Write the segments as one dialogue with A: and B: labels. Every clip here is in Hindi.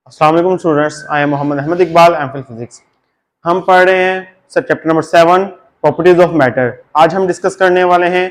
A: अस्सलाम वालेकुम students, I am Mohammad Ahmad Iqbal, M Phil physics. हम पढ़ रहे हैं sir chapter number 7 properties of matter. आज हम डिस्कस करने वाले हैं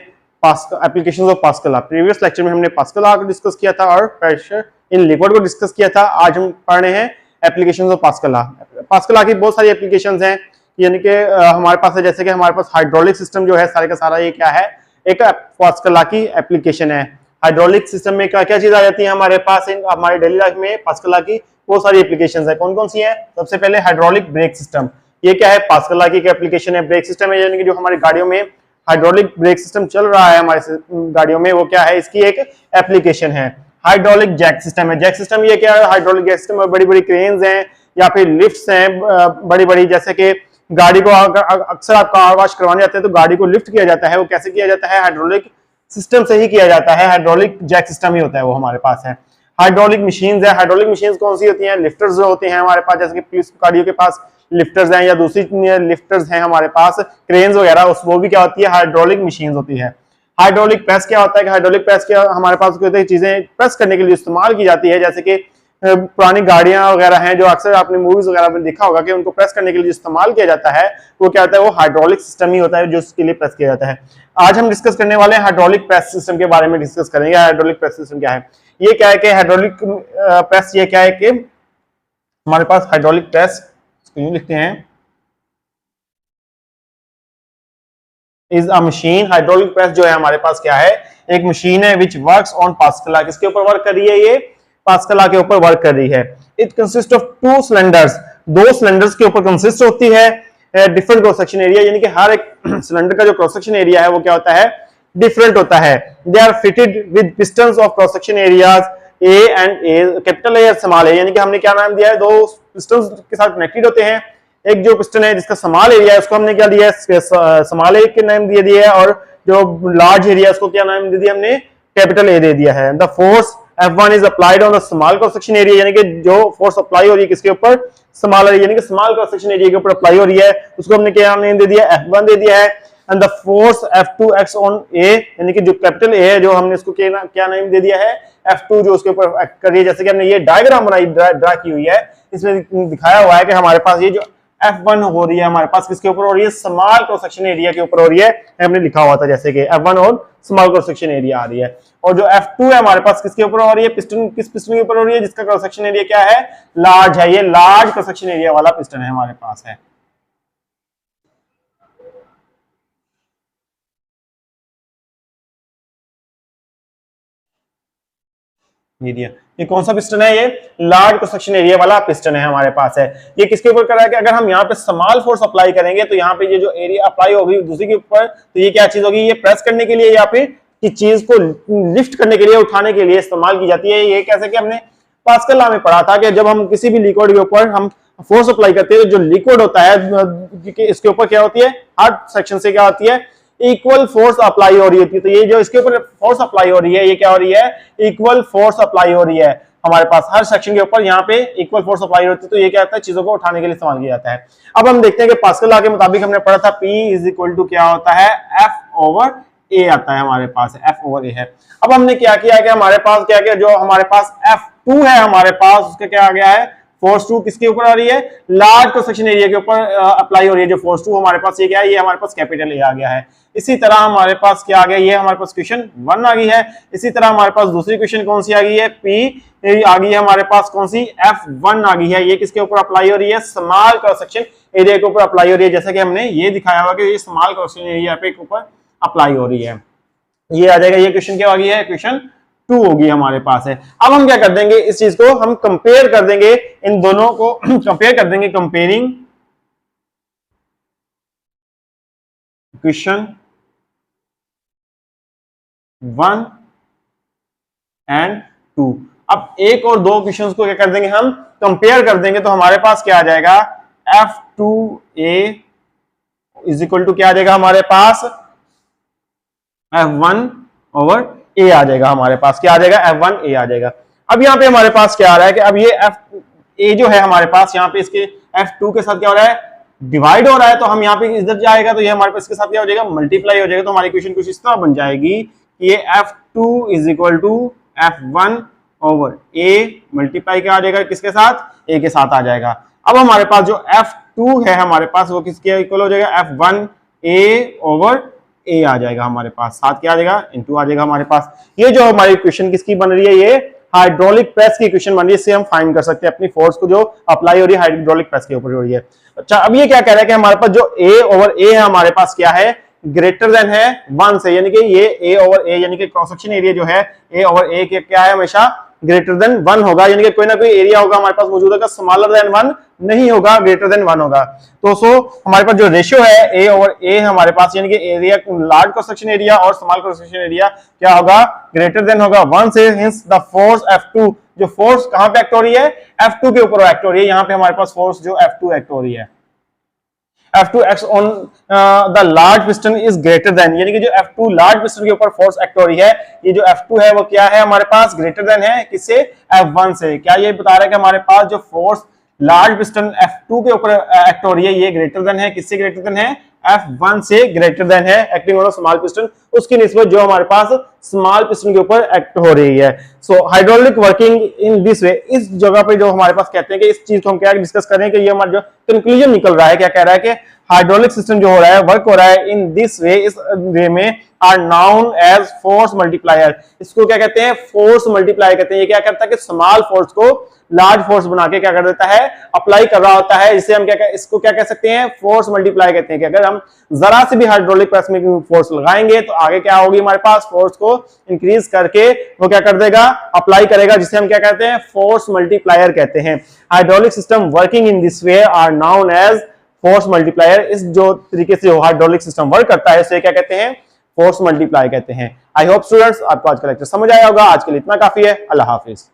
A: applications of Pascal law. Previous lecture में हमने पास्कल लॉ को डिस्कस किया था और प्रेशर इन लिक्विड को डिस्कस किया था। आज हम पढ़ रहे हैं applications of Pascal law. Pascal law की बहुत सारी एप्लीकेशंस हैं, यानी कि हमारे पास है, जैसे कि हमारे पास हाइड्रोलिक सिस्टम जो है सारे का सारा ये क्या है, एक पास्कल लॉ की एप्लीकेशन है। हाइड्रोलिक सिस्टम में क्या क्या चीज आ जाती है हमारे पास, हमारे डेली लाइफ में पास्कल लॉ की बहुत सारी एप्लीकेशंस है। कौन कौन सी है? सबसे पहले हाइड्रोलिक ब्रेक सिस्टम। ये क्या है? पास्कल लॉ की एप्लीकेशन है। ब्रेक सिस्टम है, यानी कि जो हमारी गाड़ियों में हाइड्रोलिक ब्रेक सिस्टम चल रहा है हमारे गाड़ियों में, वो क्या है, इसकी एक एप्लीकेशन है। हाइड्रोलिक जैक सिस्टम है। जैक सिस्टम ये क्या है? हाइड्रोलिक जैक सिस्टम में बड़ी बड़ी क्रेन्स हैं या फिर लिफ्ट्स हैं बड़ी बड़ी, जैसे कि गाड़ी को अक्सर आप कार वॉश करवाने जाते हैं तो गाड़ी को लिफ्ट किया जाता है। वो कैसे किया जाता है? हाइड्रोलिक सिस्टम से ही किया जाता है। हाइड्रोलिक जैक सिस्टम ही होता है वो हमारे पास है। हाइड्रोलिक मशीन्स है। हाइड्रोलिक मशीन्स कौन सी होती हैं? लिफ्टर्स जो होते हैं हमारे पास, जैसे कि पुलिस गाड़ियों के पास लिफ्टर्स हैं या दूसरी लिफ्टर्स हैं हमारे पास, क्रेन्स वगैरह, वो भी क्या होती है? हाइड्रोलिक मशीन्स होती है। हाइड्रोलिक प्रेस क्या होता है कि हाइड्रोलिक प्रेस क्या हमारे पास चीजें प्रेस करने के लिए इस्तेमाल की जाती है, जैसे कि पुरानी गाड़ियां वगैरह हैं जो अक्सर आपने मूवीज वगैरह में देखा होगा कि उनको प्रेस करने के लिए इस्तेमाल किया जाता है, वो क्या होता है? वो हाइड्रोलिक सिस्टम ही होता है जो उसके लिए प्रेस किया जाता है। आज हम डिस्कस करने वाले हैं हाइड्रोलिक प्रेस सिस्टम के बारे में डिस्कस करेंगे। हाइड्रोलिक प्रेस सिस्टम क्या है? ये क्या है कि हाइड्रोलिक प्रेस ये क्या है कि हमारे पास हाइड्रोलिक प्रेस, इसको यूं लिखते हैं, is a machine. Hydraulic press जो है हमारे पास क्या है? एक मशीन है which works on pascal law. किसके ऊपर वर्क कर रही है? ये पास्कल लॉ के ऊपर वर्क कर रही है। It consist of to cylinders. दो सिलेंडर्स के ऊपर कंसिस्ट होती है। डिफरेंट क्रॉस सेक्शन एरिया, यानी कि हर एक सिलेंडर का जो क्रॉस सेक्शन एरिया है वो क्या होता है? डिफरेंट होता है। They are fitted with pistons of cross section areas A and A, capital A और स्मॉल ए, यानी कि हमने क्या नाम दिया है? दो पिस्टन्स के साथ कनेक्टेड होते हैं। एक जो पिस्टन है जिसका स्मॉल एरिया है उसको हमने क्या दिया है? स्मॉल ए के नाम दे दिया है, और जो लार्ज एरिया उसको क्या नाम दे दिया हमने? कैपिटल ए दे दिया है। The force F1 is applied on the small cross section area, यानी कि जो फोर्स अप्लाई हो रही है किसके ऊपर? स्मॉल एरिया, यानी कि स्मॉल क्रॉस सेक्शन एरिया के ऊपर अप्लाई हो रही है, उसको हमने क्या नाम दे दिया? F1 दे दिया है। And the force F2 act on A, यानी कि जो कैपिटल ए है जो हमने इसको क्या नाम दे दिया है? F2 जो उसके ऊपर एक्ट कर रही है। जैसे कि हमने ये डायग्राम बनाई, ड्रा की हुई है, इसमें दिखाया हुआ है कि हमारे पास ये जो F1 हो रही है हमारे पास किसके ऊपर हो रही है? स्मॉल क्रॉस सेक्शन एरिया के ऊपर हो रही है। हमने लिखा हुआ था जैसे कि F1 और स्मॉल क्रॉस सेक्शन एरिया आ रही है। और जो F2 है हमारे पास किसके ऊपर हो रही है? पिस्टन, किस पिस्टन के ऊपर हो रही है? जिसका क्रॉस सेक्शन एरिया क्या है? लार्ज है। ये लार्ज क्रॉस सेक्शन एरिया वाला पिस्टन है हमारे पास है। ये कौन सा पिस्टन है? ये लार्ज क्रॉस सेक्शन एरिया वाला पिस्टन है हमारे पास है। ये किसके ऊपर कर रहा है कि अगर हम यहाँ पे स्मॉल फोर्स अप्लाई करेंगे तो यहाँ पे ये जो एरिया अप्लाई होगी दूसरी के ऊपर, तो ये क्या चीज होगी? ये प्रेस करने के लिए या फिर कि चीज को लिफ्ट करने के लिए, उठाने के लिए इस्तेमाल की जाती है। ये कैसे कि हमने पास्कल लॉ में पढ़ा था कि जब हम किसी भी लिक्विड के ऊपर हम फोर्स अप्लाई करते हैं तो जो लिक्विड होता है इसके ऊपर क्या होती है? हर सेक्शन से क्या होती है? इक्वल फोर्स अप्लाई हो रही होती है। तो ये जो इसके ऊपर फोर्स अप्लाई हो रही है ये क्या हो रही है? इक्वल फोर्स अप्लाई हो रही है हमारे पास हर सेक्शन के ऊपर, यहाँ पे इक्वल फोर्स अप्लाई होती है। तो ये क्या होता है? चीजों को उठाने के लिए इस्तेमाल किया जाता है। अब हम देखते हैं कि पास्कल लॉ के मुताबिक हमने पढ़ा था P इज इक्वल टू क्या होता है? F ओवर ए आता है हमारे पास, F ओवर ए है। अब हमने क्या किया कि हमारे पास क्या किया, जो हमारे पास F2 है हमारे पास, उसका क्या आ गया है? फोर्स 2 किसके ऊपर आ रही है? लार्ज क्रॉस सेक्शन एरिया के ऊपर अप्लाई हो रही है। जो फोर्स 2 हमारे पास ये क्या है? ये हमारे पास कैपिटल ए आ गया है। इसी तरह हमारे पास क्या आ गया? ये हमारे पास क्वेश्चन 1 आ गई है। इसी तरह हमारे पास दूसरी क्वेश्चन कौन सी आ गई है? P आ गई है हमारे पास, कौन सी? F1 आ गई है। ये किसके ऊपर अप्लाई हो रही है? स्मॉल क्रॉस सेक्शन एरिया के ऊपर अप्लाई हो रही है, जैसा कि हमने ये दिखाया हुआ कि ये स्मॉल क्रॉस सेक्शन एरिया पे ऊपर अप्लाई हो रही है। ये आ जाएगा। ये क्वेश्चन क्या आ गई है? क्वेश्चन 2 होगी हमारे पास है। अब हम क्या कर देंगे? इस चीज को हम कंपेयर कर देंगे, इन दोनों को कंपेयर कर देंगे। Comparing question 1 and 2। अब एक और दो क्वेश्चंस को क्या कर देंगे? हम कंपेयर कर देंगे। तो हमारे पास क्या आ जाएगा? F2A इज इक्वल टू क्या आ जाएगा हमारे पास? F1 ओवर ए आ जाएगा हमारे पास। क्या आ जाएगा? F1A आ जाएगा। अब यहाँ पे हमारे पास क्या आ रहा है कि अब ये F जो है हमारे पास, यहाँ पे इसके F2 के साथ क्या हो रहा है? डिवाइड हो रहा है। तो हम यहाँ पे इधर जाएगा तो ये हमारे पास इसके साथ क्या हो जाएगा? मल्टीप्लाई हो जाएगा। तो हमारी इक्वेशन कुछ इस तरह बन जाएगी कि ये F2 is equal to F1 over A multiply क्या आ जाएगा, किसके साथ, ए के साथ आ जाएगा। अब हमारे पास जो F2 है हमारे पास वो किसके इक्वल हो जाएगा, F1 ए ओवर ए आ जाएगा हमारे पास, साथ क्या आ जाएगा, इनटू आ जाएगा हमारे पास। ये जो हमारी इक्वेशन किसकी बन रही है, ये हाइड्रोलिक प्रेस की इक्वेशन बन रही है, इससे हम फाइंड कर सकते हैं अपनी फोर्स को जो अप्लाई हो रही है हाइड्रोलिक प्रेस के ऊपर हो रही है। अच्छा, अब ये क्या कह रहा है कि हमारे पास जो ए ओवर ए है हमारे पास क्या है, ग्रेटर देन है 1 से, यानी कि ये ए ओवर ए यानी कि क्रॉस सेक्शन एरिया जो है ए ओवर ए के क्या है, हमेशा ग्रेटर देन 1 होगा, यानी कि कोई ना कोई एरिया होगा हमारे पास मौजूद होगा स्मॉलर देन 1 नहीं होगा, ग्रेटर देन 1 होगा। तो हमारे पास जो रेशियो है ए ओवर ए हमारे पास, यानी कि area large cross section area और स्मॉल क्रॉस सेक्शन एरिया क्या होगा, ग्रेटर देन होगा 1 से। हिंस द फोर्स F2, जो फोर्स कहां पे एक्ट हो रही है, F2 के ऊपर एक्ट हो रही है, यहां पे हमारे पास फोर्स जो F2 एक्ट हो रही है, F2 acts on the large piston is greater than, यानी कि जो F2 लार्ज पिस्टन के ऊपर फोर्स एक्ट हो रही है, ये जो F2 है वो क्या है हमारे पास, ग्रेटर देन है किससे, F1 से। क्या ये बता रहा है कि हमारे पास जो फोर्स लार्ज पिस्टन F2 के ऊपर एक्ट हो रही है ये ग्रेटर देन है किससे, ग्रेटर देन है F1 से, ग्रेटर देन है एक्टिंग ऑन स्मॉल पिस्टन उसकी निस्बत जो हमारे पास स्मॉल पिस्टन के ऊपर एक्ट हो रही है। So hydraulic working in this way, इस जगह पे जो हमारे पास कहते हैं कि इस चीज को हम क्या डिस्कस कर रहे हैं कि ये हमारा जो कंक्लूजन निकल रहा है, क्या कह रहा है कि हाइड्रोलिक सिस्टम जो हो रहा है, वर्क हो रहा है इन दिस वे, इस वे में, are known as force multiplier. इसको क्या कहते हैं, फोर्स मल्टीप्लाई कहते हैं। ये क्या करता है कि स्मॉल फोर्स को लार्ज फोर्स बना के क्या कर देता है, अप्लाई कर रहा होता है, जिसे हम इसको क्या कह सकते हैं, फोर्स मल्टीप्लाई कहते हैं। कि अगर हम जरा से भी हाइड्रोलिक प्रेस में फोर्स लगाएंगे तो आगे क्या होगी, हमारे पास फोर्स को इंक्रीज करके वो क्या कर देगा, अप्लाई करेगा, जिसे हम क्या कहते हैं, फोर्स मल्टीप्लायर कहते हैं। Hydraulic system working in this way are known as force multiplier. इस जो तरीके से हाइड्रोलिक सिस्टम वर्क करता है इसे क्या कहते हैं, फोर्स मल्टीप्लाई कहते हैं। आई होप स्टूडेंट्स आपको आज का लेक्चर समझ आया होगा। आज के लिए इतना काफी है। अल्लाह हाफिज।